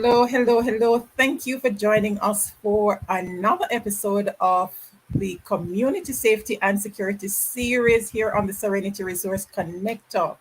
Hello. Thank you for joining us for another episode of the Community Safety and Security series here on the Serenity Resource Connector.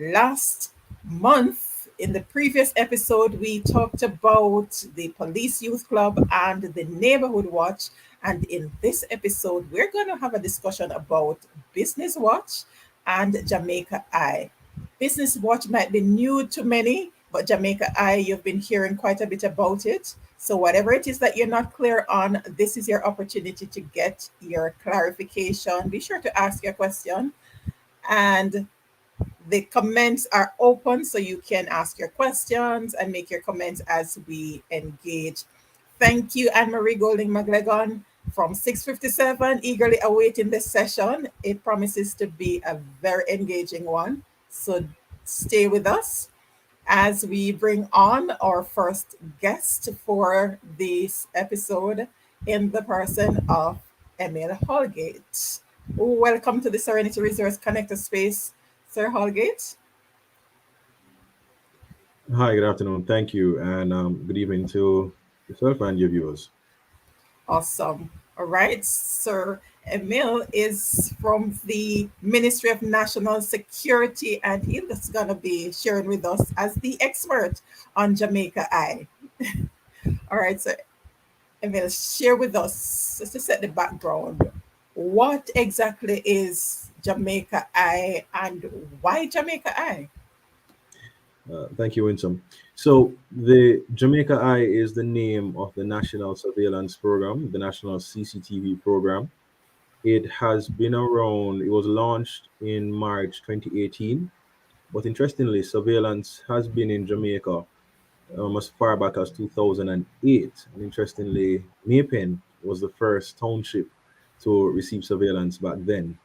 Last month, in the previous episode, we talked about the Police Youth Club and the Neighborhood Watch. And in this episode, we're going to have a discussion about Business Watch and Jamaica Eye. Business Watch might be new to many, but Jamaica Eye, you've been hearing quite a bit about it. So, whatever it is that you're not clear on, this is your opportunity to get your clarification. Be sure to ask your question. And the comments are open, so you can ask your questions and make your comments as we engage. Thank you, Anne Marie Golding McGlegon from 657, eagerly awaiting this session. It promises to be a very engaging one. So stay with us as we bring on our first guest for this episode in the person of Emil Holgate. Welcome to the Serenity Resource Connector Space, Sir Holgate. Hi, good afternoon. Thank you, and good evening to yourself and your viewers. Awesome. All right. Sir Emil is from the Ministry of National Security, and he's going to be sharing with us as the expert on Jamaica Eye. All right. So, Emil, share with us, just to set the background, what exactly is Jamaica Eye and why Jamaica Eye? Thank you, Winsome. So, the Jamaica Eye is the name of the National Surveillance Program, the National CCTV Program. It has been around, it was launched in March 2018. But interestingly, surveillance has been in Jamaica as far back as 2008. And interestingly, Maypen was the first township to receive surveillance back then.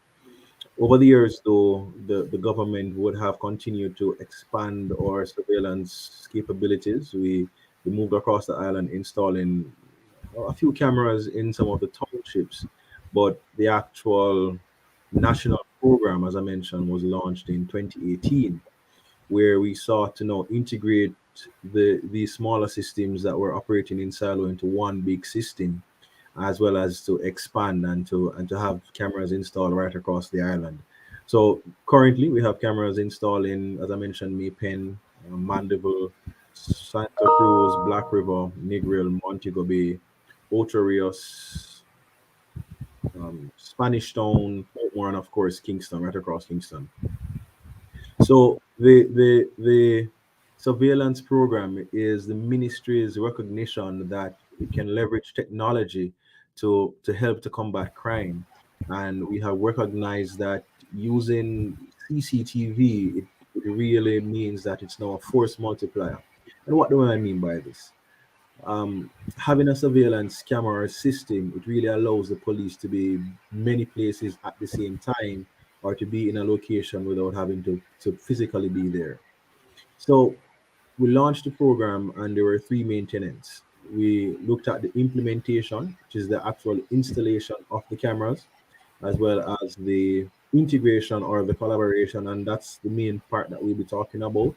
Over the years, though, the government would have continued to expand our surveillance capabilities. We moved across the island installing a few cameras in some of the townships, but the actual national program, as I mentioned, was launched in 2018, where we sought to now integrate the smaller systems that were operating in silo into one big system, as well as to expand and to have cameras installed right across the island. So currently we have cameras installed in, as I mentioned, Maypen, Mandeville, Santa Cruz, Black River, Negril, Montego Bay, Ocho Rios, Spanish Town, Portmore, and of course Kingston, right across Kingston. So the surveillance program is the ministry's recognition that it can leverage technology to help to combat crime, and we have recognized that using CCTV, it really means that it's now a force multiplier. And what do I mean by this? Having a surveillance camera system, it really allows the police to be many places at the same time, or to be in a location without having to physically be there. So we launched the program and there were three main tenets. We looked at the implementation, which is the actual installation of the cameras, as well as the integration or the collaboration, and that's the main part that we'll be talking about,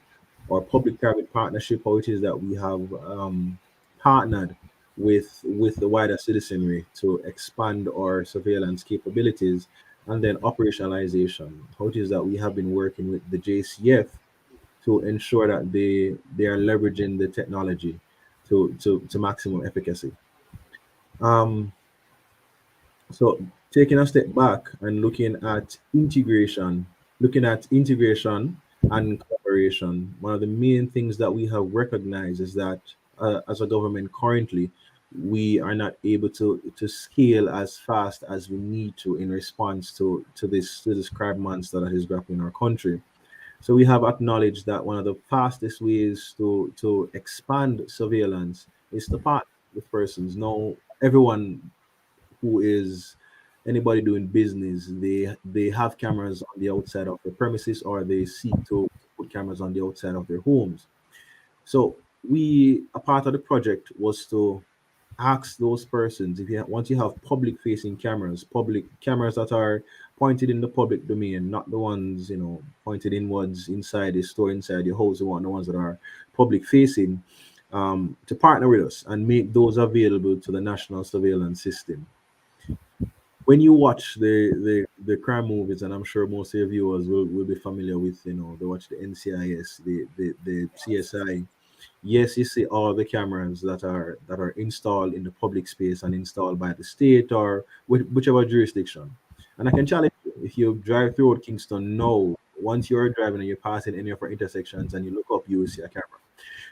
or public-private partnership, how it is that we have partnered with the wider citizenry to expand our surveillance capabilities, and then operationalization, how it is that we have been working with the JCF to ensure that they are leveraging the technology to maximum efficacy. Um, so taking a step back and looking at integration and collaboration, one of the main things that we have recognized is that as a government currently, we are not able to scale as fast as we need to in response to this crime monster that is grappling our country. So we have acknowledged that one of the fastest ways to expand surveillance is to partner with persons. Now, everyone who is anybody doing business, they have cameras on the outside of their premises, or they seek to put cameras on the outside of their homes. So a part of the project was to ask those persons, if once you have public cameras that are pointed in the public domain, not the ones pointed inwards inside the store, inside your house. You want the ones that are public facing. to partner with us and make those available to the national surveillance system. When you watch the crime movies, and I'm sure most of your viewers will be familiar with, they watch the NCIS, the CSI. Yes, you see all the cameras that are installed in the public space and installed by the state or whichever jurisdiction. And I can challenge you, if you drive through Kingston now, once you're driving and you're passing any of our intersections and you look up, you will see a camera.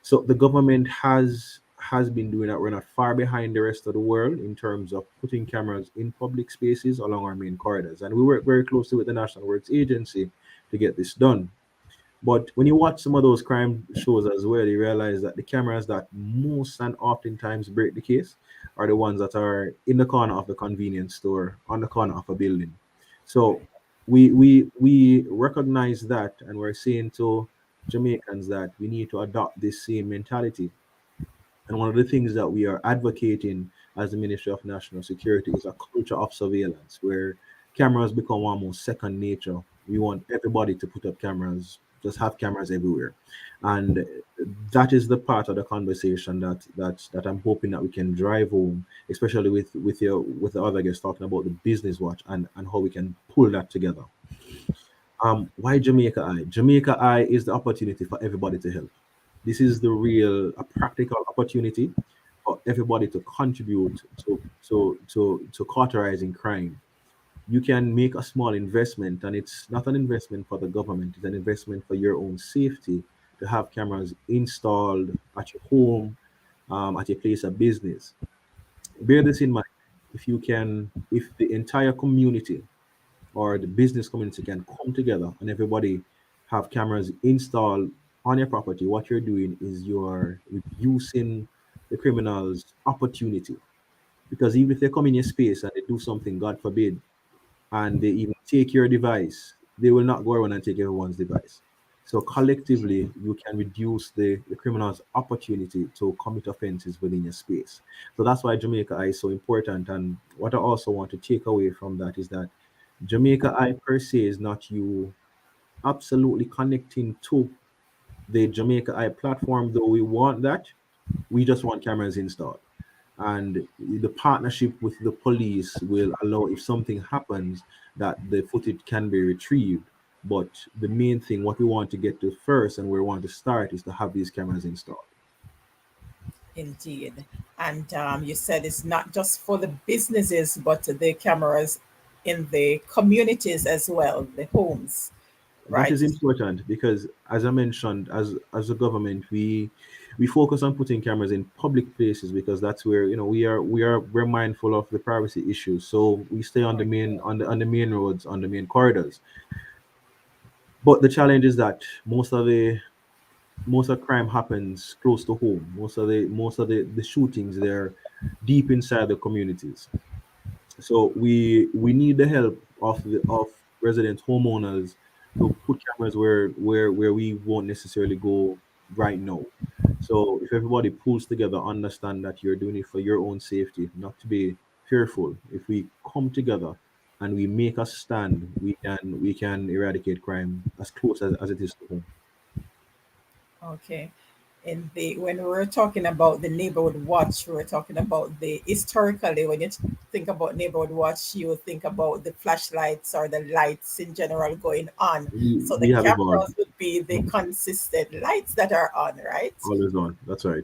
So the government has been doing that. We're not far behind the rest of the world in terms of putting cameras in public spaces along our main corridors. And we work very closely with the National Works Agency to get this done. But when you watch some of those crime shows as well, you realize that the cameras that most and oftentimes break the case are the ones that are in the corner of the convenience store, on the corner of a building. So we recognize that, and we're saying to Jamaicans that we need to adopt this same mentality. And one of the things that we are advocating as the Ministry of National Security is a culture of surveillance where cameras become almost second nature. We want everybody to put up cameras, just have cameras everywhere. And that is the part of the conversation that I'm hoping that we can drive home, especially with the other guests talking about the business watch and how we can pull that together. Why Jamaica Eye? Jamaica Eye is the opportunity for everybody to help. This is a practical opportunity for everybody to contribute to cauterizing crime. You can make a small investment, and it's not an investment for the government, it's an investment for your own safety to have cameras installed at your home, at your place of business. Bear this in mind. If the entire community or the business community can come together and everybody have cameras installed on your property, what you're doing is you're reducing the criminals' opportunity. Because even if they come in your space and they do something, God forbid, and they even take your device, they will not go around and take everyone's device. So collectively, you can reduce the criminal's opportunity to commit offenses within your space. So that's why Jamaica Eye is so important. And what I also want to take away from that is that Jamaica Eye per se is not you absolutely connecting to the Jamaica Eye platform, though we want that. We just want cameras installed. And the partnership with the police will allow, if something happens, that the footage can be retrieved. But the main thing, what we want to get to first and where we want to start, is to have these cameras installed. Indeed. And you said it's not just for the businesses, but the cameras in the communities as well, the homes, That right? is important because, as I mentioned, as a government, we focus on putting cameras in public places because that's where we're mindful of the privacy issues. So we stay on the main on the main roads, on the main corridors. But the challenge is that most of crime happens close to home. Most of the shootings, they're deep inside the communities. So we need the help of resident homeowners to put cameras where we won't necessarily go right now. So if everybody pulls together, understand that you're doing it for your own safety, not to be fearful. If we come together and we make a stand, we can eradicate crime as close as it is to home. Okay. In the when we were talking about the neighborhood watch, we were talking about the historically when you think about neighborhood watch, you think about the flashlights or the lights in general going on. So We the have evolved. cameras would be the consistent lights that are on, right? Always on. That's right.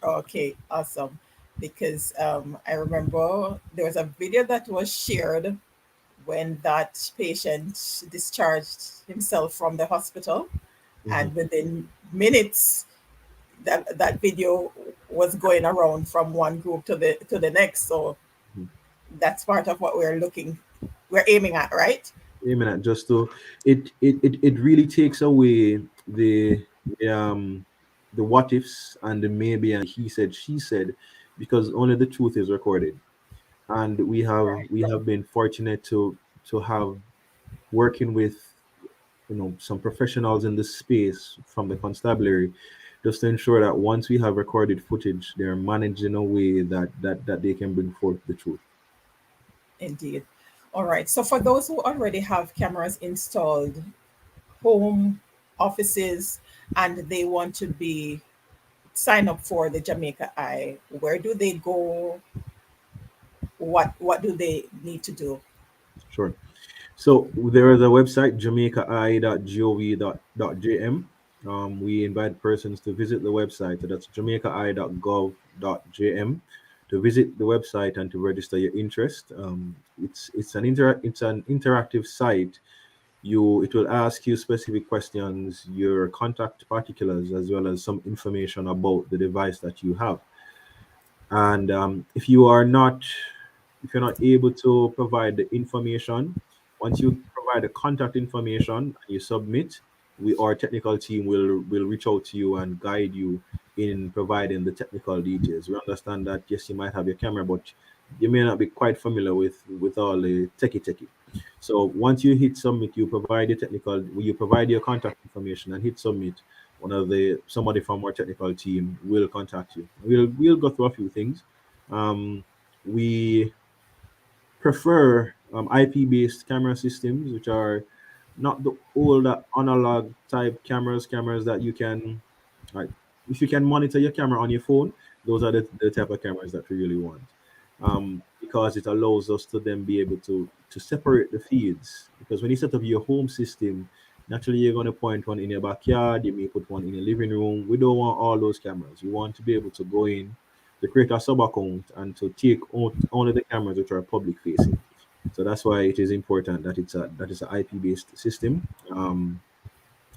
Okay, awesome. Because I remember there was a video that was shared when that patient discharged himself from the hospital, Mhm. and within minutes, that video was going around from one group to the next. So that's part of what we're aiming at, right? Amen. And just to it really takes away the what ifs and the maybe and he said she said because only the truth is recorded. And we have been fortunate to have working with some professionals in the space from the constabulary just to ensure that once we have recorded footage, they're managed in a way that they can bring forth the truth. Indeed. All right. So for those who already have cameras installed, home offices, and they want to be sign up for the Jamaica Eye, where do they go? What do they need to do? Sure. So there is a website, JamaicaEye.gov.jm. We invite persons to visit the website. So that's JamaicaEye.gov.jm to visit the website and to register your interest. It's an interactive site. It will ask you specific questions, your contact particulars, as well as some information about the device that you have. And if you're not able to provide the information, once you provide the contact information and you submit, our technical team will reach out to you and guide you in providing the technical details. We understand that yes, you might have your camera, but you may not be quite familiar with all the techie. So once you hit submit, you provide your contact information and hit submit. Somebody from our technical team will contact you. We'll go through a few things. We prefer IP-based camera systems, which are not the older analog type cameras that you can, like, if you can monitor your camera on your phone, those are the type of cameras that we really want. Because it allows us to then be able to separate the feeds. Because when you set up your home system, naturally you're going to point one in your backyard, you may put one in your living room. We don't want all those cameras. We want to be able to go in, to create a sub account, and to take only the cameras which are public facing. So that's why it is important that it's an IP based system.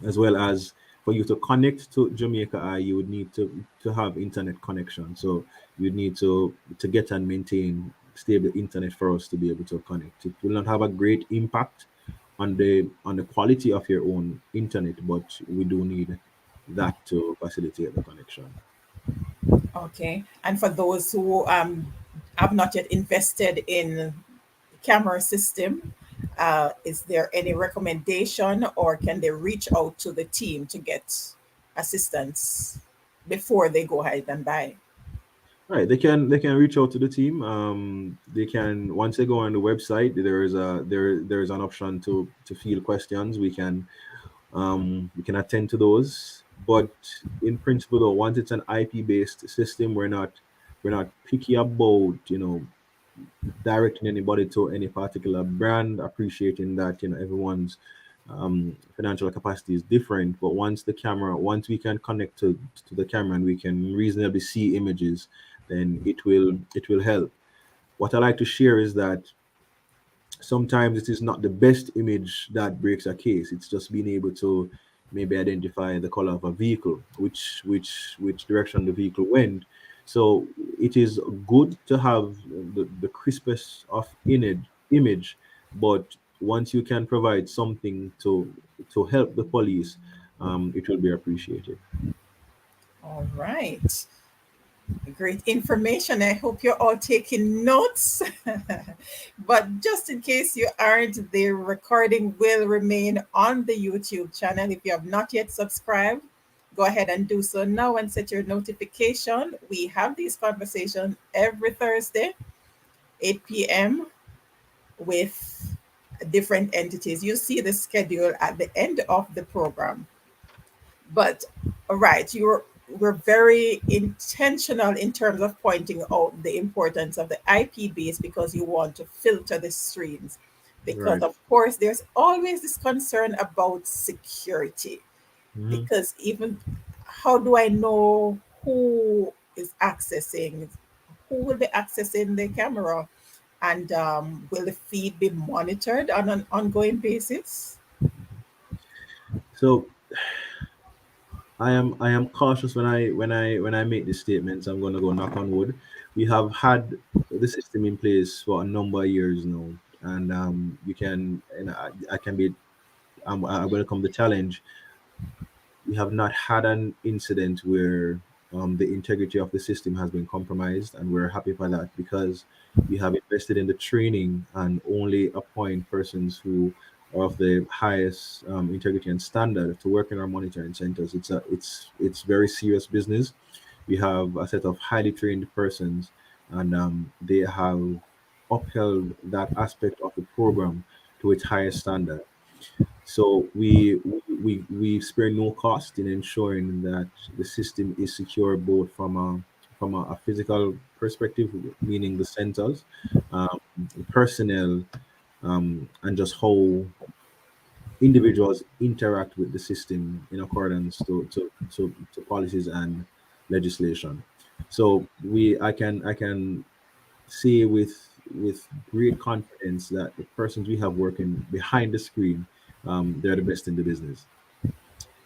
As well as for you to connect to Jamaica Eye, you would need to have internet connection. So you need to get and maintain stable internet for us to be able to connect. It will not have a great impact on the quality of your own internet, but we do need that to facilitate the connection. Okay. And for those who have not yet invested in camera system, is there any recommendation, or can they reach out to the team to get assistance before they go ahead and buy? Right, they can reach out to the team. They can, once they go on the website, there's an option to field questions. We can attend to those. But in principle, though, once it's an IP based system, we're not picky about directing anybody to any particular brand, appreciating that everyone's financial capacity is different. But once we can connect to the camera and we can reasonably see images, then it will help. What I like to share is that sometimes it is not the best image that breaks a case. It's just being able to maybe identify the color of a vehicle, which direction the vehicle went. So it is good to have the crispest of image, but once you can provide something to help the police, it will be appreciated. All right. Great information. I hope you're all taking notes. But just in case you aren't, the recording will remain on the YouTube channel. If you have not yet subscribed, go ahead and do so now and set your notification. We have these conversations every Thursday, 8 p.m., with different entities. You see the schedule at the end of the program. But all right, we're very intentional in terms of pointing out the importance of the IP base, because you want to filter the streams. Because Right. of course there's always this concern about security. Mhm. Because even, how do I know who will be accessing the camera, and will the feed be monitored on an ongoing basis? So I am cautious when I make these statements. I'm going to go knock on wood. We have had the system in place for a number of years now, and you can and I can be I welcome the challenge. We have not had an incident where the integrity of the system has been compromised, and we're happy for that because we have invested in the training and only appoint persons who are of the highest integrity and standard to work in our monitoring centers. It's very serious business. We have a set of highly trained persons, and they have upheld that aspect of the program to its highest standard. So we spare no cost in ensuring that the system is secure both from a physical perspective, meaning the centers, um, personnel, and just how individuals interact with the system in accordance to policies and legislation. So I can say with great confidence that the persons we have working behind the screen, they're the best in the business.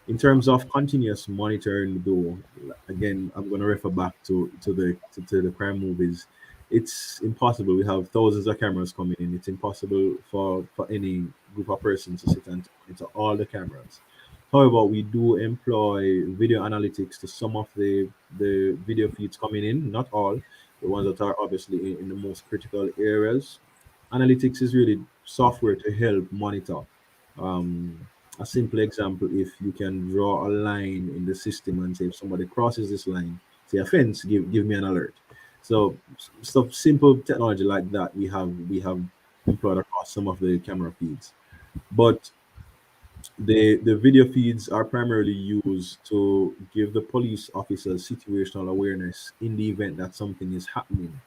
In terms of continuous monitoring, though, again, I'm going to refer back to the crime movies. It's impossible. We have thousands of cameras coming in. It's impossible for any group of persons to sit and monitor all the cameras. However, we do employ video analytics to some of the video feeds coming in, not all, the ones that are obviously in the most critical areas. Analytics is really software to help monitor. Um, a simple example, if you can draw a line in the system and say if somebody crosses this line, say offense, give me an alert. So stuff, simple technology like that we have employed across some of the camera feeds. But the video feeds are primarily used to give the police officers situational awareness in the event that something is happening.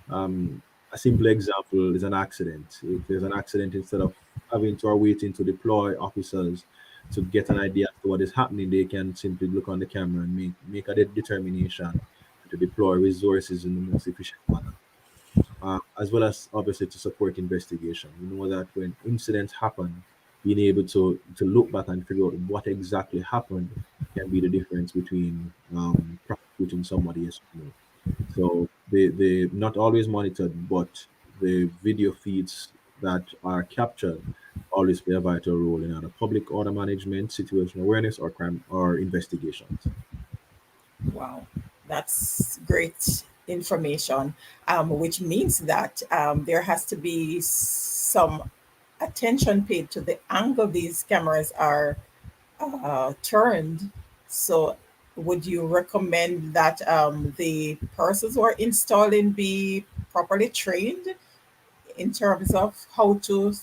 Um, a simple example is an accident. If there's an accident, instead of having to or waiting to deploy officers to get an idea as to what is happening, they can simply look on the camera and make a determination to deploy resources in the most efficient manner, as well as obviously to support investigation. We know that when incidents happen, being able to look back and figure out what exactly happened can be the difference between prosecuting somebody, yes or no. So they not always monitored, but the video feeds that are captured always play a vital role in either public order management, situational awareness, or crime or investigations. Wow, that's great information, which means that there has to be some attention paid to the angle these cameras are turned. So, would you recommend that the persons who are installing be properly trained in terms of how to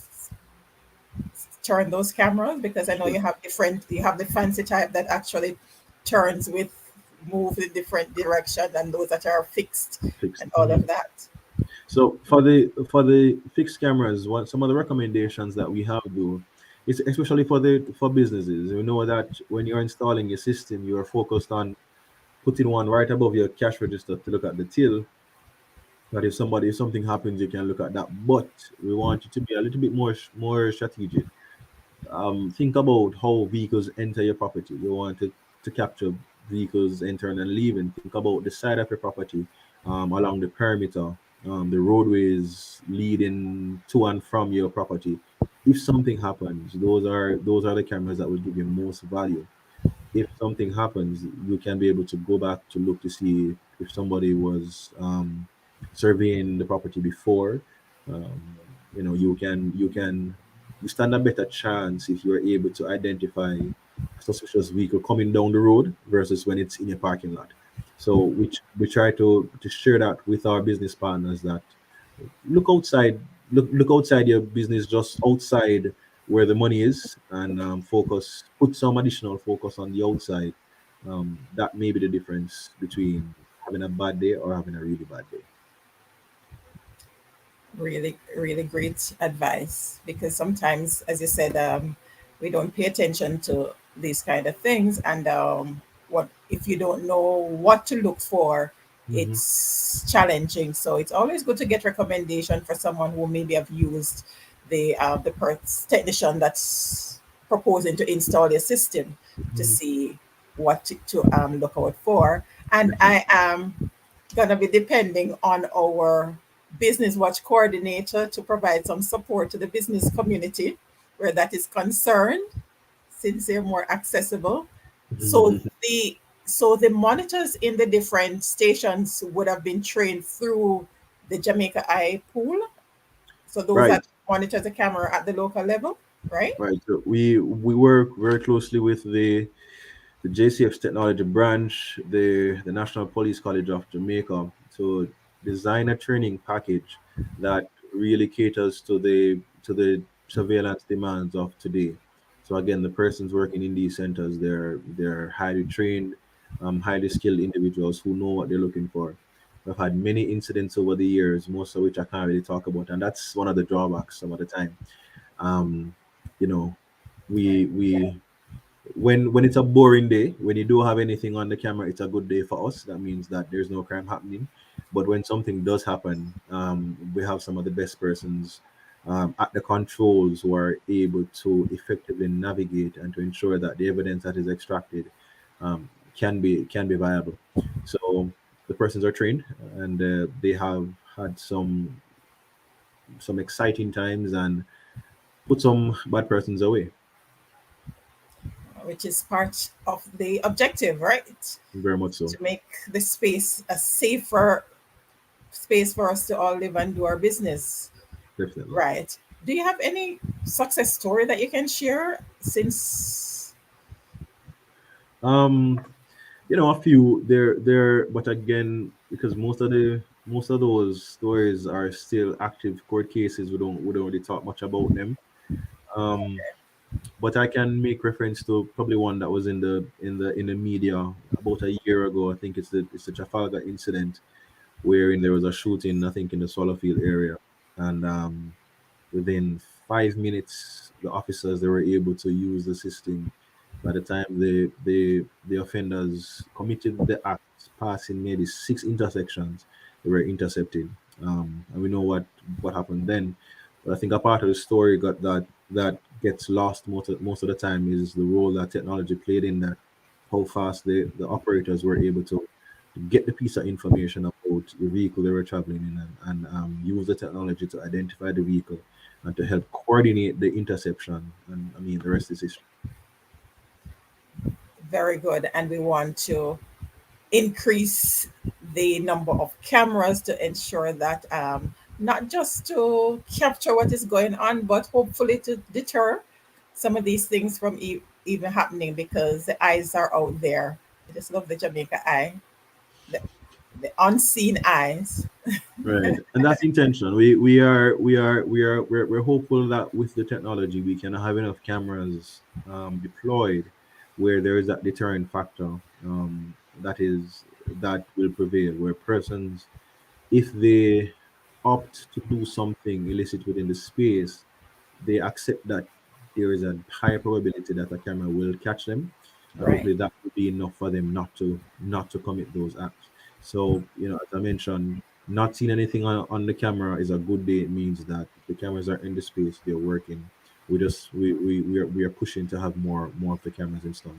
turn those cameras? Because I know Sure. you have the fancy type that actually turns with move in different directions, and those that are fixed Fixed. and all of that. So for the fixed cameras, what some of the recommendations that we have do is especially for businesses. We know that when you're installing a system, you are focused on putting one right above your cash register to look at the till. That if something happens, you can look at that. But we want you to be a little bit more strategic. Think about how vehicles enter your property. You want to capture vehicles entering and leaving. Think about the side of your property, along the perimeter, the roadways leading to and from your property. If something happens, those are the cameras that will give you most value. If something happens, you can be able to go back to look to see if somebody was surveying the property before. Um, you stand a better chance if you're able to identify a suspicious vehicle coming down the road versus when it's in your parking lot. So we try to share that with our business partners that look outside look outside your business, just outside where the money is, and put some additional focus on the outside. That may be the difference between having a bad day or having a really bad day. Really, really great advice, because sometimes, as you said, we don't pay attention to these kind of things, and what if you don't know what to look for, Hmm. it's challenging. So it's always good to get recommendation for someone who maybe have used the technician that's proposing to install your system, to Hmm. see what to look out for. And I Definitely. am gonna be depending on our Business Watch coordinator to provide some support to the business community where that is concerned, since they're more accessible. So the so the monitors in the different stations would have been trained through the Jamaica Eye pool. So those Right. that monitor the camera at the local level, right? Right. So we work very closely with the JCF's technology branch, the National Police College of Jamaica, to design a training package that really caters to the surveillance demands of today. So again, the persons working in these centers, they're highly trained, highly skilled individuals who know what they're looking for. We've had many incidents over the years, most of which I can't really talk about, and that's one of the drawbacks some of the time. Um, you know, we when it's a boring day, when you don't have anything on the camera, it's a good day for us. That means that there's no crime happening. But when something does happen, we have some of the best persons at the controls who are able to effectively navigate and to ensure that the evidence that is extracted can be viable. So the persons are trained, and they have had some exciting times and put some bad persons away. which is part of the objective, right? Very much so, To make the space a safer space for us to all live and do our business, definitely. right? Do you have any success story that you can share since? Um, a few there, but again, because most of those stories are still active court cases, we don't really talk much about them. Um, but I can make reference to probably one that was in the media about a year ago. I think it's the Trafalgar incident, wherein there was a shooting, I think in the Swallowfield area, and within 5 minutes, the officers they were able to use the system. By the time the offenders committed the act, passing maybe 6 intersections, they were intercepted. And we know what happened then. But I think a part of the story got that gets lost most of the time is the role that technology played in that, how fast the operators were able to get the piece of information about the vehicle they were traveling in, and use the technology to identify the vehicle and to help coordinate the interception. And I mean, the rest is history. Very good. And we want to increase the number of cameras to ensure that not just to capture what is going on, but hopefully to deter some of these things from even happening because the eyes are out there. I just love the Jamaica eye, the, the unseen eyes. Right, and that's intention. We're hopeful that with the technology we can have enough cameras deployed where there is that deterrent factor that will prevail, where persons, if they opt to do something illicit within the space, they accept that there is a high probability that a camera will catch them, and Right. hopefully that will be enough for them not to commit those acts. So, as I mentioned, not seeing anything on the camera is a good day. It means that the cameras are in the space, they're working. We are pushing to have more of the cameras installed.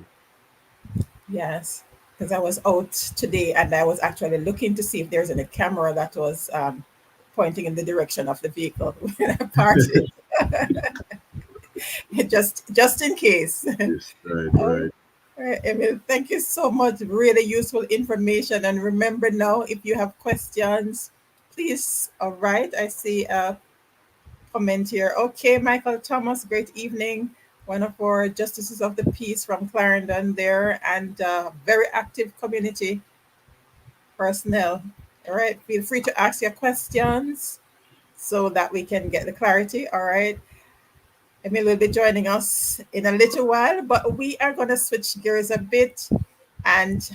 Yes. Because I was out today and I was actually looking to see if there's any camera that was pointing in the direction of the vehicle when I parked it, just in case. Yes, right, Oh, right. all right, Emil, thank you so much. Really useful information. And remember now, if you have questions, please. All right, I see a comment here. Okay, Michael Thomas, great evening. One of our justices of the peace from Clarendon there, and very active community personnel. All right, feel free to ask your questions so that we can get the clarity. All right. Emil will be joining us in a little while, but we are going to switch gears a bit and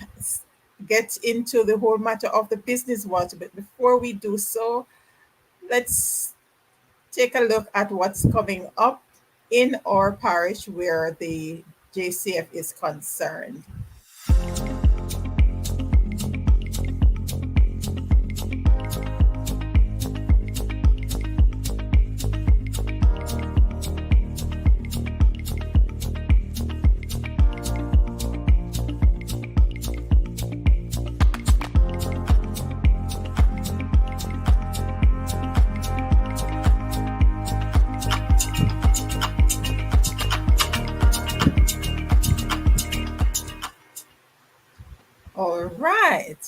get into the whole matter of the business watch. But before we do so, let's take a look at what's coming up in our parish where the JCF is concerned. All right.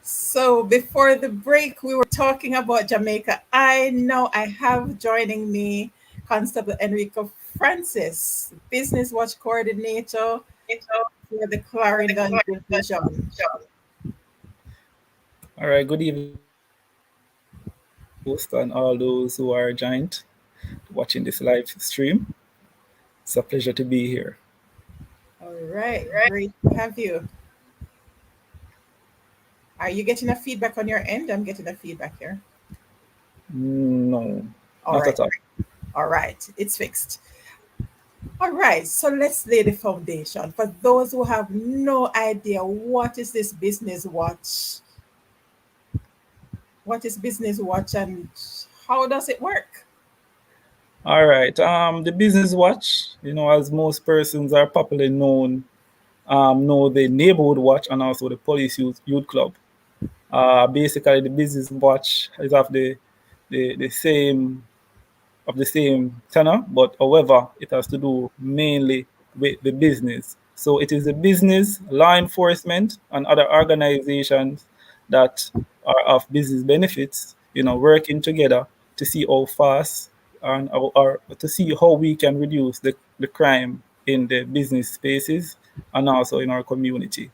So before the break, we were talking about Jamaica Eye. Now I have joining me Constable Enrico Francis, Business Watch Coordinator for the Clarendon Division. All right, good evening, host, and all those who are joined watching this live stream. It's a pleasure to be here. All right, great to have you. Are you getting a feedback on your end? I'm getting a feedback here. No, All not right, at all. all right, it's fixed. All right, so let's lay the foundation. For those who have no idea, what is this business watch? What is business watch and how does it work? All right. The Business Watch, as most persons are popularly known, know the Neighborhood Watch and also the Police Youth Club. Basically, the Business Watch is the same of the same tenor, but however, it has to do mainly with the business. So it is the business, law enforcement, and other organizations that are of business benefits, working together to see how fast and or to see how we can reduce the crime in the business spaces and also in our community.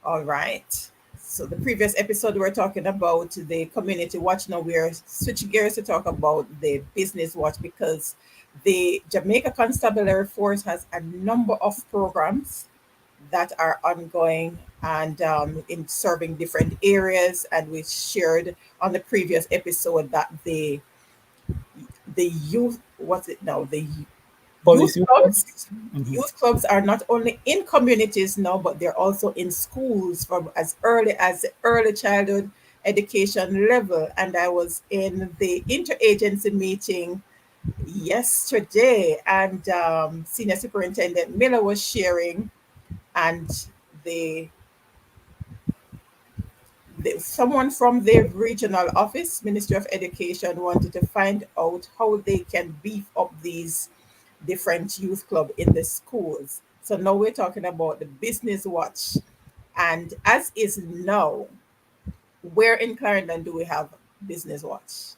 All right. So the previous episode we were talking about the community watch. Now we're switching gears to talk about the business watch because the Jamaica Constabulary Force has a number of programs that are ongoing and in serving different areas. And we shared on the previous episode that the youth, what's it now? The youth Police Youth Club. clubs Mhm. youth clubs are not only in communities now, but they're also in schools from as early as the early childhood education level. And I was in the interagency meeting yesterday, and Senior Superintendent Miller was sharing, and the someone from the regional office, Ministry of Education, wanted to find out how they can beef up these different youth club in the schools. So now we're talking about the business watch. And as is now, where in Clarendon do we have business watch?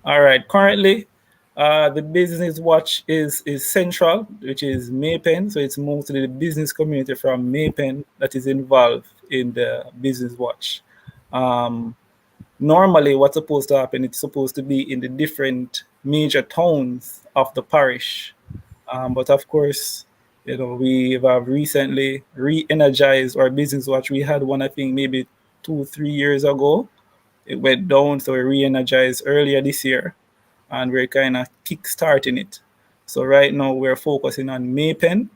All right. Currently, the Business Watch is central, which is Maypen. So it's mostly the business community from Maypen that is involved in the Business Watch. Um, Normally, what's supposed to happen? It's supposed to be in the different major towns of the parish. But of course, we have recently re-energized our Business Watch. We had one, I think, maybe 2, 3 years ago. It went down, so we re-energized earlier this year and we're kind of kick-starting it. So right now we're focusing on Maypen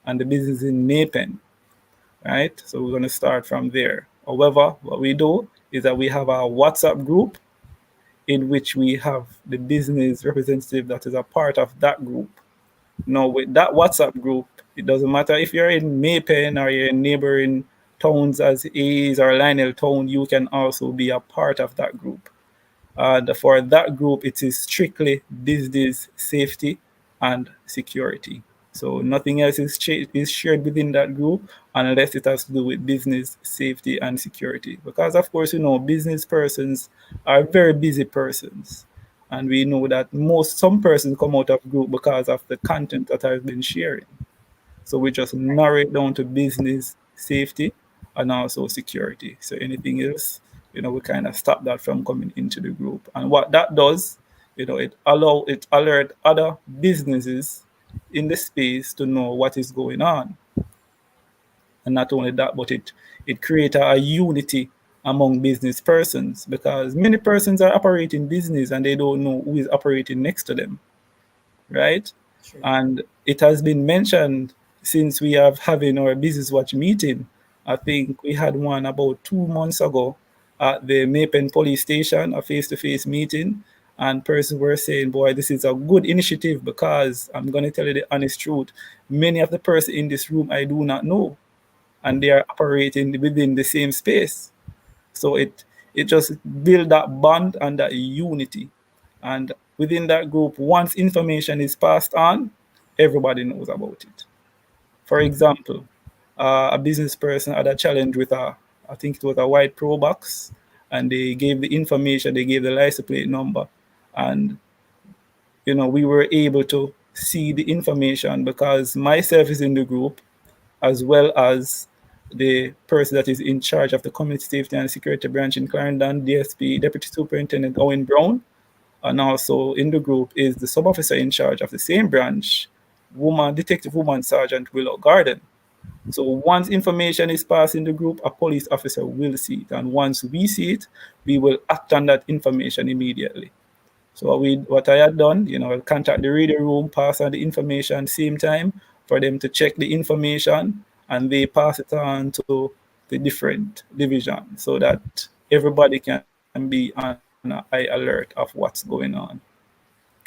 and the business in Maypen, right? So we're going to start from there. However, what we do is that we have a WhatsApp group in which we have the business representative that is a part of that group. Now, with that WhatsApp group, it doesn't matter if you're in Maypen or you're in neighboring towns as A's or Lionel Town, you can also be a part of that group. For that group, it is strictly business safety and security. So nothing else is shared within that group unless it has to do with business safety and security. Because of course, business persons are very busy persons. And we know that some persons come out of group because of the content that I've been sharing. So we just narrow it down to business safety and also security. So anything else, we kind of stop that from coming into the group. And what that does, it alert other businesses in the space to know what is going on. And not only that, but it creates a unity among business persons because many persons are operating business and they don't know who is operating next to them, right? True. And it has been mentioned since we have having our Business Watch meeting. I think we had one about 2 months ago at the Maypen police station, a face-to-face meeting, and persons were saying, boy, this is a good initiative because I'm going to tell you the honest truth. Many of the persons in this room I do not know, and they are operating within the same space. So it just build that bond and that unity. And within that group, once information is passed on, everybody knows about it. For example, a business person had a challenge with I think it was a white Pro box, and they gave the information, they gave the license plate number, and we were able to see the information because myself is in the group, as well as the person that is in charge of the Community Safety and Security Branch in Clarendon, DSP, Deputy Superintendent Owen Brown, And also in the group is the sub-officer in charge of the same branch, Detective Woman Sergeant Willow Garden. So once information is passed in the group, a police officer will see it. And once we see it, we will act on that information immediately. So what I had done, I'll contact the radio room, pass on the information same time for them to check the information, and they pass it on to the different division so that everybody can be on a high alert of what's going on,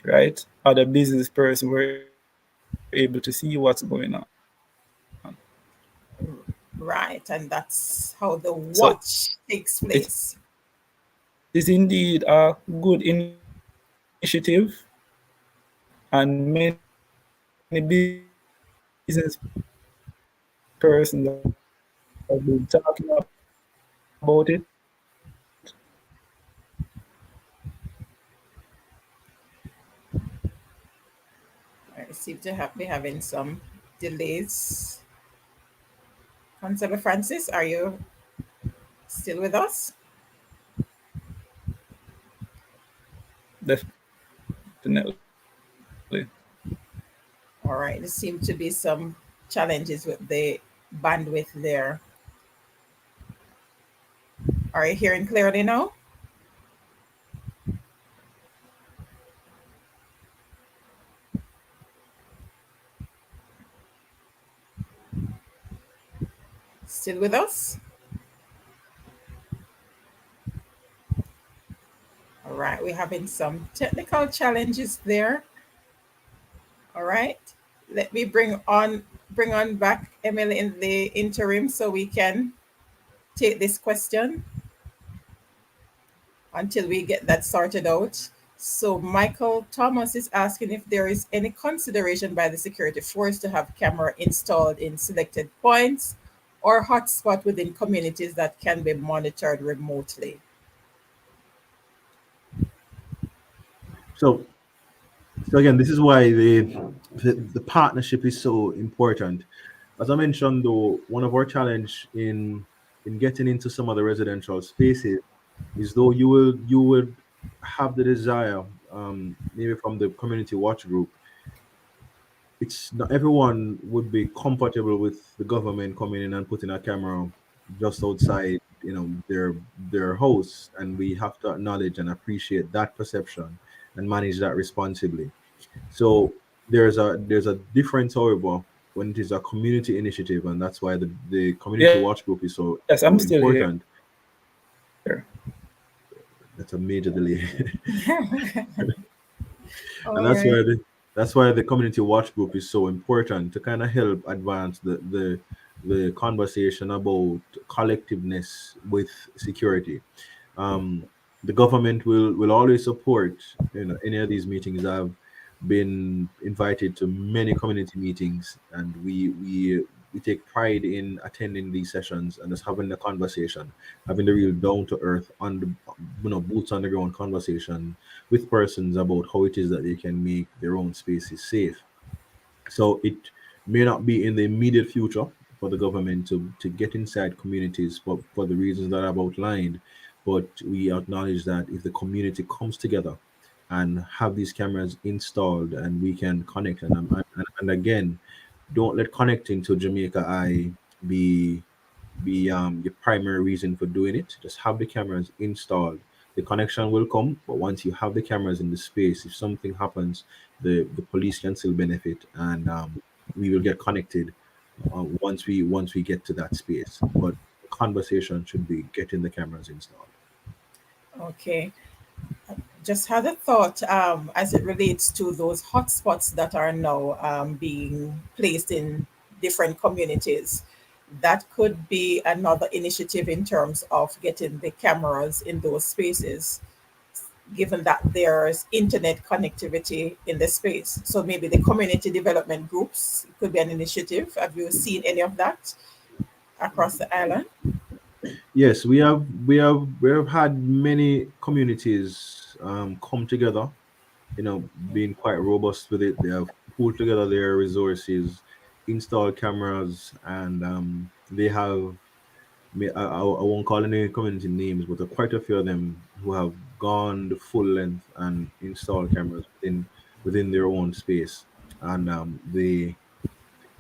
right? Other business person were able to see what's going on. Right, and that's how the So watch takes it place. is indeed a good initiative, and many business persons have been talking about it. I seem to be having some delays. Constable Francis, are you still with us? Definitely. All right, there seem to be some challenges with the bandwidth there. Are you hearing clearly now? Still with us? All right, we're having some technical challenges there. All right. Let me bring on back Emil in the interim so we can take this question until we get that sorted out. So Michael Thomas is asking if there is any consideration by the security force to have camera installed in selected points or hotspot within communities that can be monitored remotely. So, so again, this is why the partnership is so important. As I mentioned, though, one of our challenge in getting into some of the residential spaces is though you would have the desire, maybe from the community watch group, it's not everyone would be comfortable with the government coming in and putting a camera just outside, their house, and we have to acknowledge and appreciate that perception and manage that responsibly. So there's a difference, however, when it is a community initiative, and that's why the community Yes, watch I'm group is still so here. so important. That's a major delay. And All right. that's why the community watch group is so important to kind of help advance the conversation about collectiveness with security. um the government will always support, any of these meetings. I've been invited to many community meetings, and we take pride in attending these sessions and just having the conversation, having the real down to earth, on the boots on the ground conversation with persons about how it is that they can make their own spaces safe. So it may not be in the immediate future for the government to get inside communities for the reasons that I've outlined, but we acknowledge that if the community comes together and have these cameras installed and we can connect, and again, don't let connecting to Jamaica Eye be your primary reason for doing it. Just have the cameras installed. The connection will come, but once you have the cameras in the space, if something happens, the police can still benefit, and we will get connected once we get to that space. But the conversation should be getting the cameras installed. Okay. Just had a thought as it relates to those hotspots that are now being placed in different communities. That could be another initiative in terms of getting the cameras in those spaces, given that there's internet connectivity in the space. So maybe the community development groups could be an initiative. Have you seen any of that across the island? Yes, we have had many communities come together, being quite robust with it. They have pulled together their resources, installed cameras, and they have. I won't call any community names, but there are quite a few of them who have gone the full length and installed cameras within their own space, and the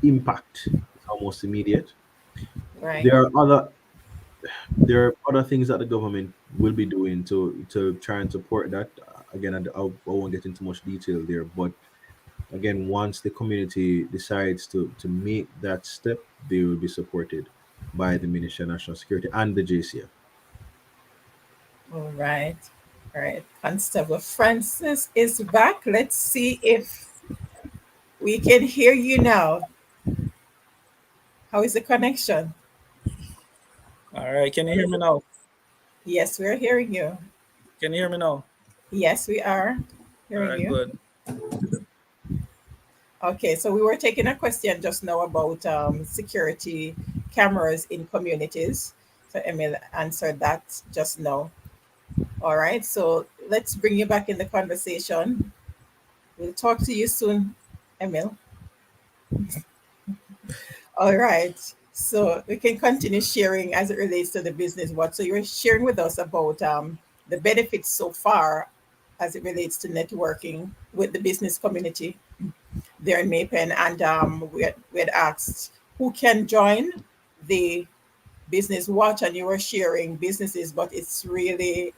impact is almost immediate. Right. There are other things that the government will be doing to try and support that. Again, I won't get into much detail there, but again, once the community decides to make that step, they will be supported by the Ministry of National Security and the JCF. All right. All right. Constable Francis is back. Let's see if we can hear you now. How is the connection? All right, can you hear me now? Yes, we're hearing you. Can you hear me now? Yes, we are All hearing right, you. good. Okay, so we were taking a question just now about security cameras in communities. So Emil answered that just now. All right, so let's bring you back in the conversation. We'll talk to you soon, Emil. All right, so we can continue sharing as it relates to the business watch. So you're sharing with us about the benefits so far as it relates to networking with the business community there in Maypen, and we had asked who can join the business watch, and you were sharing businesses, but it's really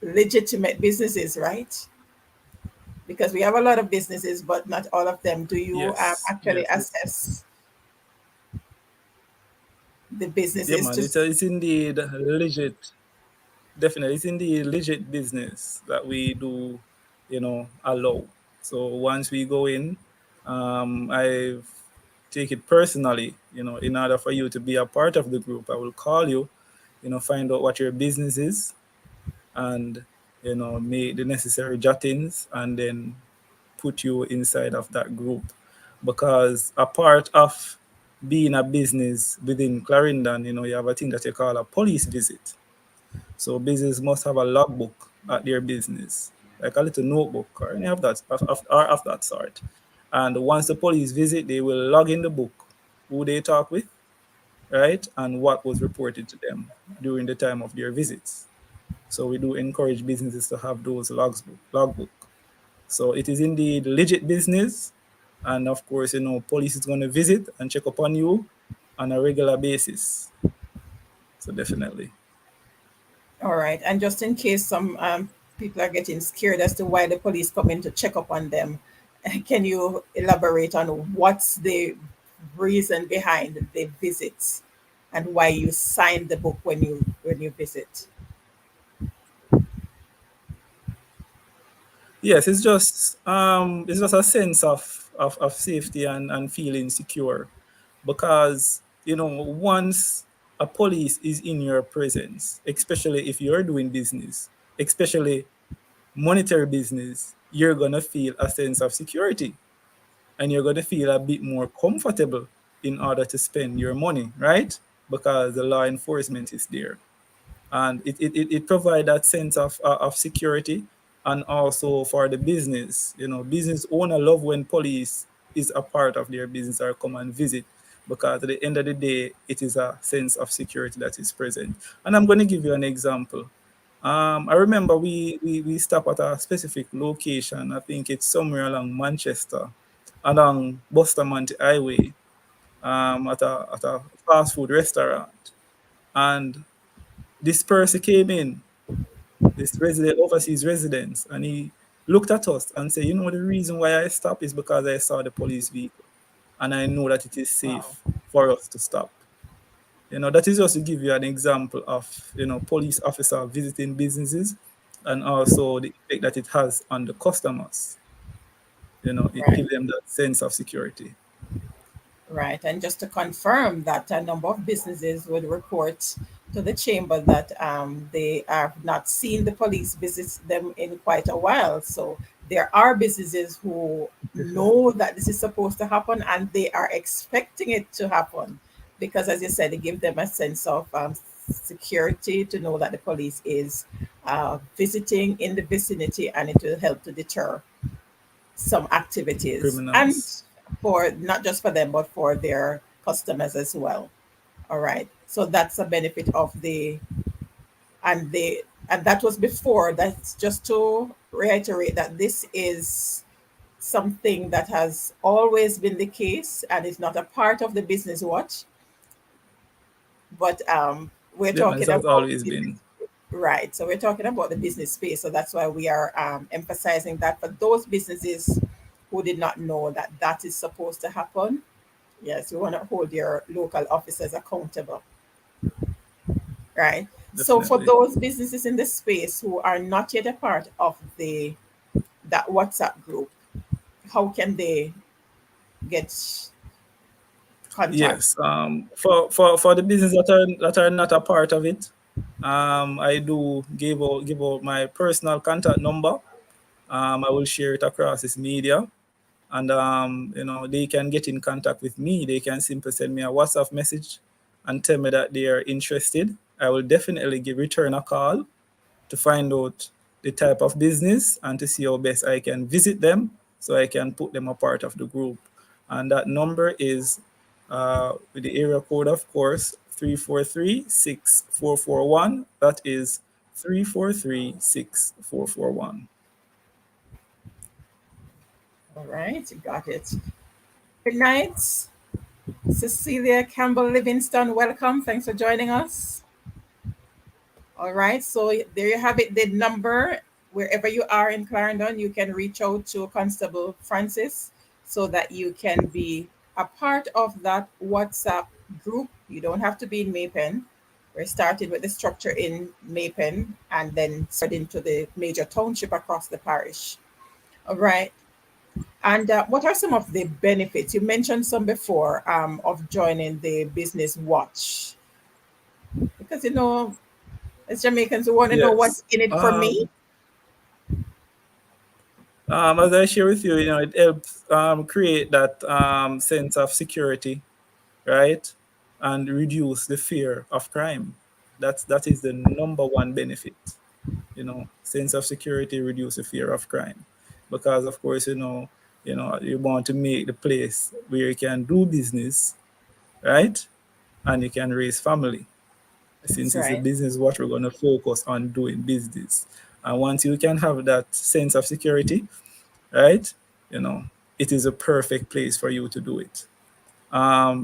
legitimate businesses, right? Because we have a lot of businesses, but not all of them. Do you Yes, actually yes. assess the Yeah, businesses man, to? it's indeed legit. Definitely, it's indeed legit business that we do, allow. So once we go in, I take it personally, in order for you to be a part of the group, I will call you, find out what your business is, and make the necessary jottings, and then put you inside of that group. Because a part of being a business within Clarendon, you have a thing that you call a police visit. So business must have a logbook at their business, like a little notebook or any of that of that sort. And once the police visit, they will log in the book who they talk with, right, and what was reported to them during the time of their visits. So we do encourage businesses to have those logbook. So it is indeed legit business, and of course, police is going to visit and check upon you on a regular basis. So definitely. All right, and just in case some people are getting scared as to why the police come in to check up on them, can you elaborate on what's the reason behind the visits and why you sign the book when you visit? Yes, it's just a sense of safety and feeling secure, because once a police is in your presence, especially if you're doing business, especially monetary business, you're gonna feel a sense of security, and you're gonna feel a bit more comfortable in order to spend your money, right? Because the law enforcement is there, and it provides that sense of security. And also for the business, business owner love when police is a part of their business or come and visit, because at the end of the day, it is a sense of security that is present. And I'm going to give you an example. I remember we stop at a specific location. I think it's somewhere along Manchester, along Bustamante Highway, at a fast food restaurant. And this person came in, this resident, overseas residents, and he looked at us and said, the reason why I stopped is because I saw the police vehicle, and I know that it is Wow. safe for us to stop. That is just to give you an example of, police officer visiting businesses, and also the effect that it has on the customers. It Right. gives them that sense of security. Right. And just to confirm that a number of businesses would report to the chamber that they have not seen the police visit them in quite a while. So there are businesses who know that this is supposed to happen and they are expecting it to happen because, as you said, it gives them a sense of security to know that the police is visiting in the vicinity, and it will help to deter some activities, and Criminals. for not just for them but for their customers as well. All right, so that's a benefit of the, and And that was before. That's just to reiterate that this is something that has always been the case and is not a part of the business watch. But we're Yeah, it talking has about always business, been. right. So we're talking about the business space. So that's why we are emphasizing that for those businesses who did not know that that is supposed to happen. Yes, you want to hold your local officers accountable, right? So for Definitely. those businesses in the space who are not yet a part of the that WhatsApp group, how can they get contact? Yes. For the business that are not a part of it, I do give out my personal contact number. I will share it across this media, and they can get in contact with me. They can simply send me a WhatsApp message and tell me that they are interested. I will definitely return a call to find out the type of business and to see how best I can visit them so I can put them a part of the group. And that number is with the area code, of course, 343-6441. That is 343-6441. All right, got it. Good night, Cecilia Campbell Livingston. Welcome. Thanks for joining us. All right, so there you have it. The number, wherever you are in Clarendon, you can reach out to Constable Francis so that you can be a part of that WhatsApp group. You don't have to be in Maypen. We're starting with the structure in Maypen and then spreading to the major township across the parish. All right. And what are some of the benefits? You mentioned some before of joining the Business Watch. Because, as Jamaicans, we want to know what's Yes. in it for me. As I share with you, it helps create that sense of security, right? And reduce the fear of crime. That is the number one benefit. Sense of security, reduce the fear of crime, because of course you want to make the place where you can do business, right? And you can raise family. That's Since it's a right. business, what we're going to focus on doing business. And once you can have that sense of security, right? You know, it is a perfect place for you to do it.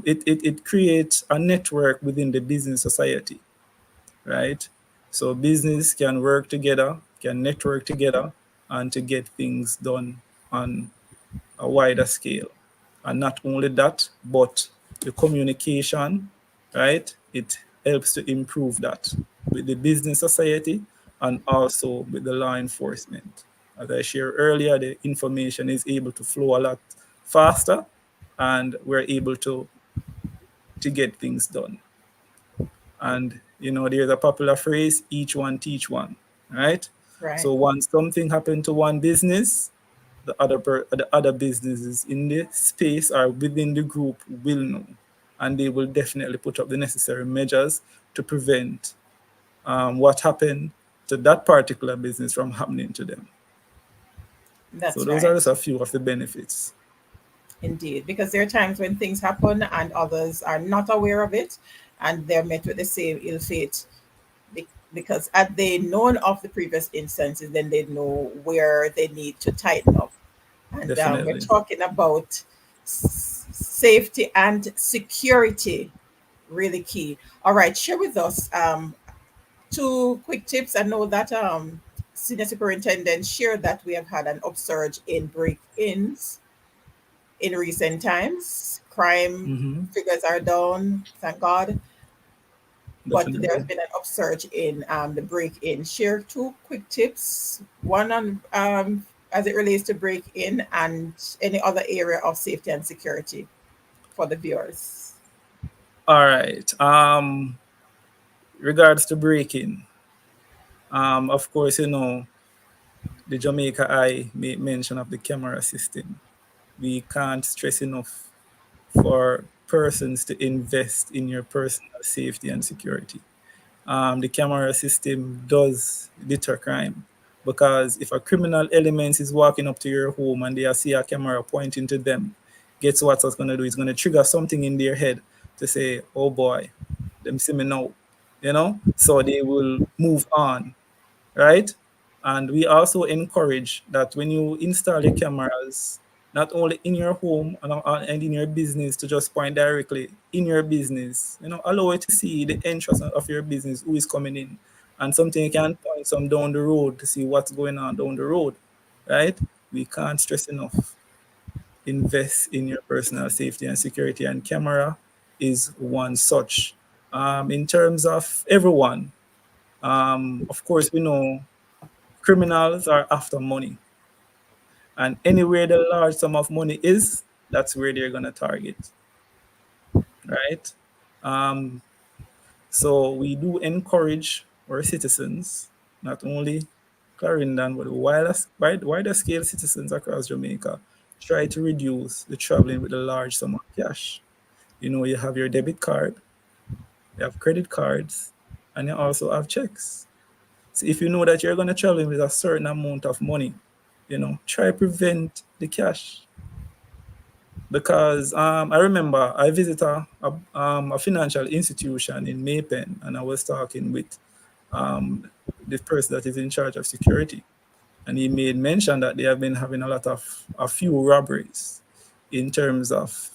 It creates a network within the business society, right? So business can work together, can network together, and to get things done on a wider scale. And not only that, but the communication, right? It helps to improve that with the business society and also with the law enforcement. As I shared earlier, the information is able to flow a lot faster, and we're able to get things done. And there's a popular phrase, each one teach one, right? Right. So once something happened to one business, the other businesses in the space or within the group will know, and they will definitely put up the necessary measures to prevent what happened to that particular business from happening to them. So That's those are right. just a few of the benefits. Indeed. Because there are times when things happen and others are not aware of it and they're met with the same ill fate. Because had they known of the previous instances, then they know where they need to tighten up. And we're Definitely. talking about safety and security, really key. All right, share with us two quick tips. I know that senior superintendent shared that we have had an upsurge in break-ins in recent times. Crime Hmm. figures are down, thank God, but there's Definitely. been an upsurge in the break-in. Share two quick tips. One on as it relates to break-in and any other area of safety and security for the viewers. All right. Regards to breaking, of course, the Jamaica Eye made mention of the camera system. We can't stress enough for persons to invest in your personal safety and security. The camera system does deter crime, because if a criminal element is walking up to your home and they see a camera pointing to them, guess what it's going to do? It's going to trigger something in their head to say, oh boy, them see me now, so they will move on. right? And we also encourage that when you install your cameras, not only in your home and in your business, to just point directly in your business, allow it to see the entrance of your business, who is coming in, and something you can point some down the road to see what's going on down the road, right? We can't stress enough. Invest in your personal safety and security, and camera is one such. In terms of everyone, of course, we know criminals are after money, and anywhere the large sum of money is, that's where they're going to target, right? Um, so we do encourage our citizens, not only Clarendon, but wider scale citizens across Jamaica, try to reduce the traveling with a large sum of cash. You have your debit card, you have credit cards, and you also have checks. So if you know that you're going to travel with a certain amount of money, try prevent the cash. Because I remember I visited a financial institution in Maypen, and I was talking with the person that is in charge of security, and he made mention that they have been having a few robberies in terms of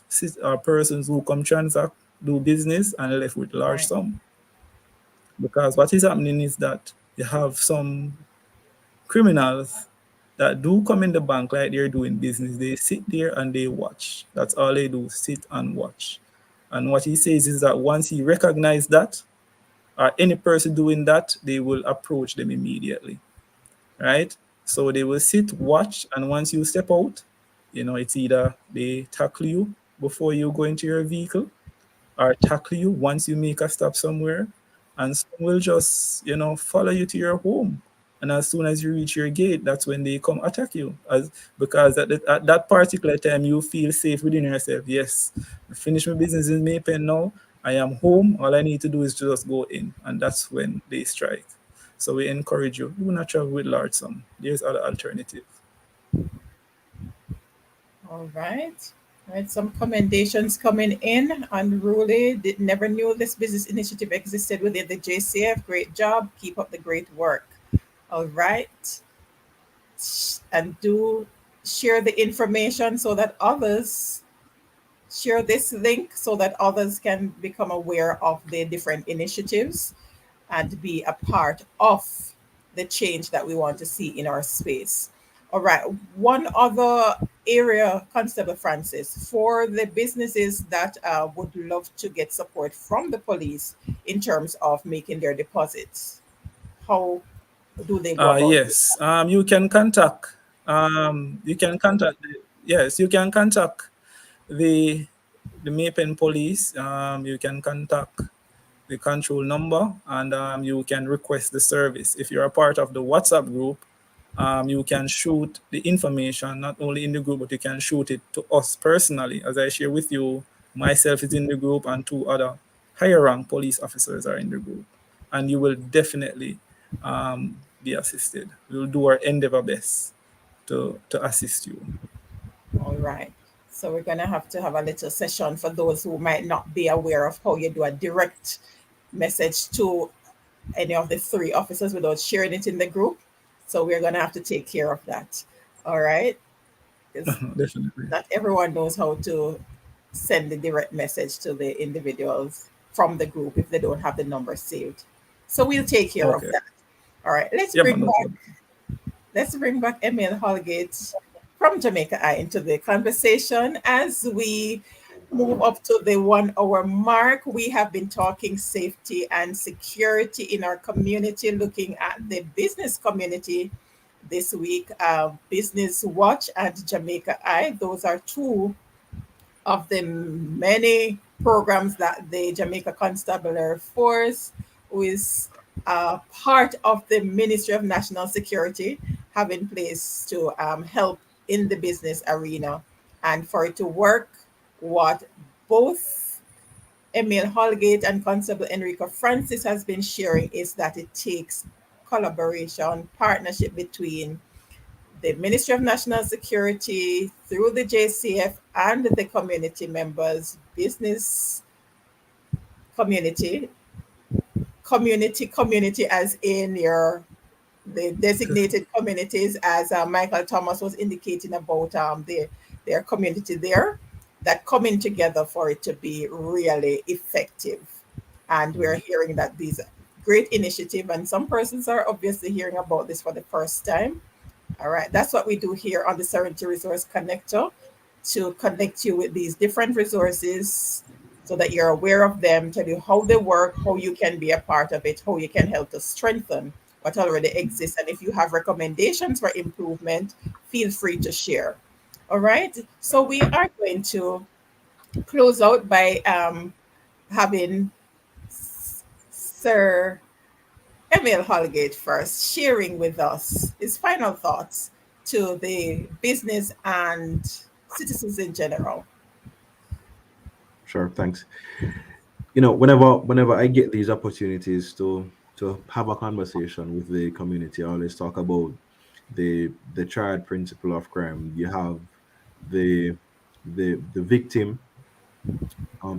persons who come transact, do business, and left with large Right. sum. Because what is happening is that you have some criminals that do come in the bank like they're doing business. They sit there and they watch. That's all they do, sit and watch. And what he says is that once he recognizes that, or any person doing that, they will approach them immediately, right? So they will sit, watch, and once you step out, it's either they tackle you before you go into your vehicle, or tackle you once you make a stop somewhere, and some will just follow you to your home. And as soon as you reach your gate, that's when they come attack you, because at that particular time you feel safe within yourself. Yes, I finish my business in Maypen now, I am home, all I need to do is just go in, and that's when they strike. So we encourage you, do not travel with large sum. There's other alternative. All right. Right. Some commendations coming in. Unruly. Never knew this business initiative existed within the JCF. Great job. Keep up the great work. All right. And do share the information so that others share this link so that others can become aware of the different initiatives and be a part of the change that we want to see in our space. All right. One other area, Constable Francis, for the businesses that would love to get support from the police in terms of making their deposits, how do they go about it? Yes, you can contact, yes, you can contact the Maypen police. You can contact the control number, and you can request the service. If you're a part of the WhatsApp group, you can shoot the information not only in the group, but you can shoot it to us personally. As I share with you, myself is in the group, and two other higher rank police officers are in the group, and you will definitely be assisted. We'll do our endeavor best to assist you. All right. So we're going to have a little session for those who might not be aware of how you do a direct message to any of the three officers without sharing it in the group. So we're going to have to take care of that. All right. Because Definitely. not everyone knows how to send the direct message to the individuals from the group if they don't have the number saved. So we'll take care of Okay. that. All right. Yeah, man, no problem. Let's bring back Emil Holgate from Jamaica Eye into the conversation as we move up to the 1 hour mark. We have been talking safety and security in our community, looking at the business community this week. Business Watch and Jamaica Eye, those are two of the many programs that the Jamaica Constabulary Force, who is part of the Ministry of National Security, have in place to help in the business arena. And for it to work, what both Emil Holgate and Constable Enrico Francis has been sharing is that it takes collaboration, partnership between the Ministry of National Security through the JCF and the community members, business community, community as in your the designated communities, as Michael Thomas was indicating about their community there, that coming together for it to be really effective. And we're hearing that these great initiative, and some persons are obviously hearing about this for the first time. All right, that's what we do here on the Serenity Resource Connector, to connect you with these different resources so that you're aware of them, tell you how they work, how you can be a part of it, how you can help to strengthen what already exists. And if you have recommendations for improvement, feel free to share. All right, so we are going to close out by having Sir Emil Holgate first sharing with us his final thoughts to the business and citizens in general. Sure, thanks. Whenever I get these opportunities to have a conversation with the community, I always talk about the triad principle of crime. You have the the victim,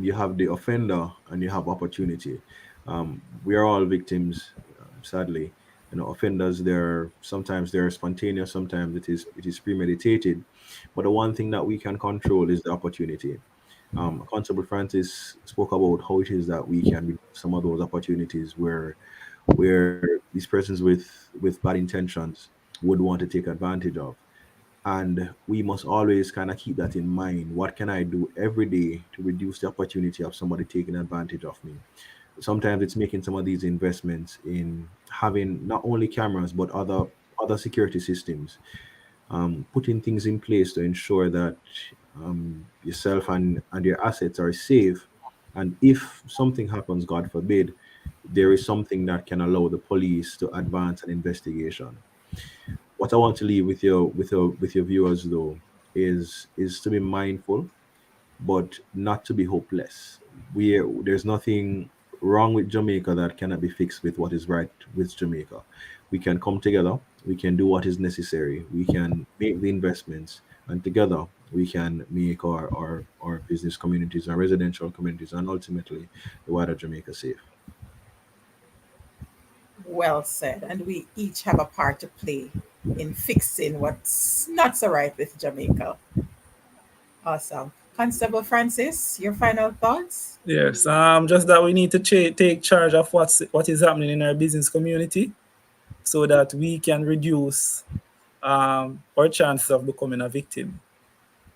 you have the offender, and you have opportunity. We are all victims, sadly. Offenders, they're spontaneous, sometimes it is premeditated. But the one thing that we can control is the opportunity. Constable Francis spoke about how it is that we can reduce some of those opportunities where these persons with bad intentions would want to take advantage of. And we must always kind of keep that in mind. What can I do every day to reduce the opportunity of somebody taking advantage of me? Sometimes it's making some of these investments in having not only cameras but other security systems, putting things in place to ensure that yourself and your assets are safe. And if something happens, God forbid, there is something that can allow the police to advance an investigation. What I want to leave with your viewers though is to be mindful, but not to be hopeless. There's nothing wrong with Jamaica that cannot be fixed with what is right with Jamaica. We can come together, we can do what is necessary, we can make the investments, and together we can make our business communities, our residential communities, and ultimately the wider Jamaica safe. Well said. And we each have a part to play in fixing what's not so right with Jamaica. Awesome. Constable Francis, your final thoughts? Yes, just that we need to take charge of what is happening in our business community, so that we can reduce our chances of becoming a victim.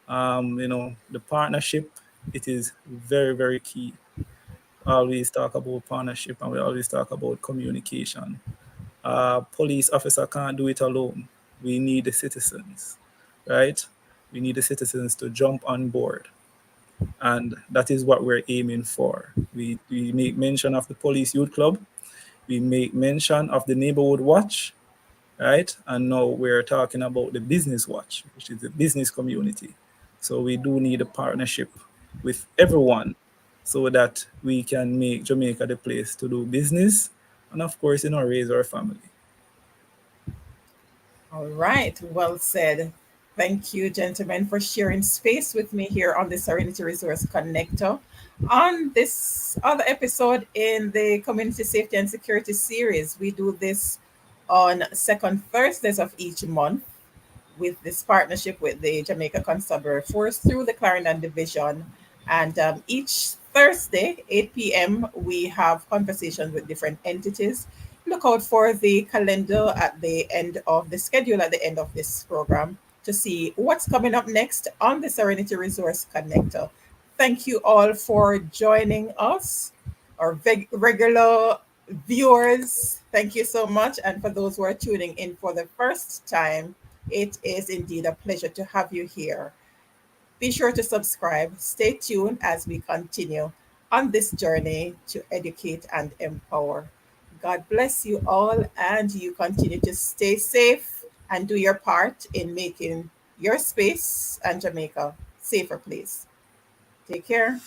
The partnership, it is very, very key. Always talk about partnership, and we always talk about communication. Police officer can't do it alone. We need the citizens, right? We need the citizens to jump on board, and that is what we're aiming for. We make mention of the police youth club, we make mention of the neighborhood watch, right? And now we're talking about the business watch, which is the business community. So we do need a partnership with everyone, so that we can make Jamaica the place to do business, and of course, raise our family. All right, well said. Thank you, gentlemen, for sharing space with me here on the Serenity Resource Connector. On this other episode in the Community Safety and Security series, we do this on second Thursdays of each month with this partnership with the Jamaica Constabulary Force through the Clarendon Division. And each Thursday, 8 p.m., we have conversations with different entities. Look out for the calendar at the end of the schedule at the end of this program to see what's coming up next on the Serenity Resource Connector. Thank you all for joining us, our regular viewers. Thank you so much. And for those who are tuning in for the first time, it is indeed a pleasure to have you here. Be sure to subscribe. Stay tuned as we continue on this journey to educate and empower. God bless you all, and you continue to stay safe and do your part in making your space and Jamaica safer place. Take care.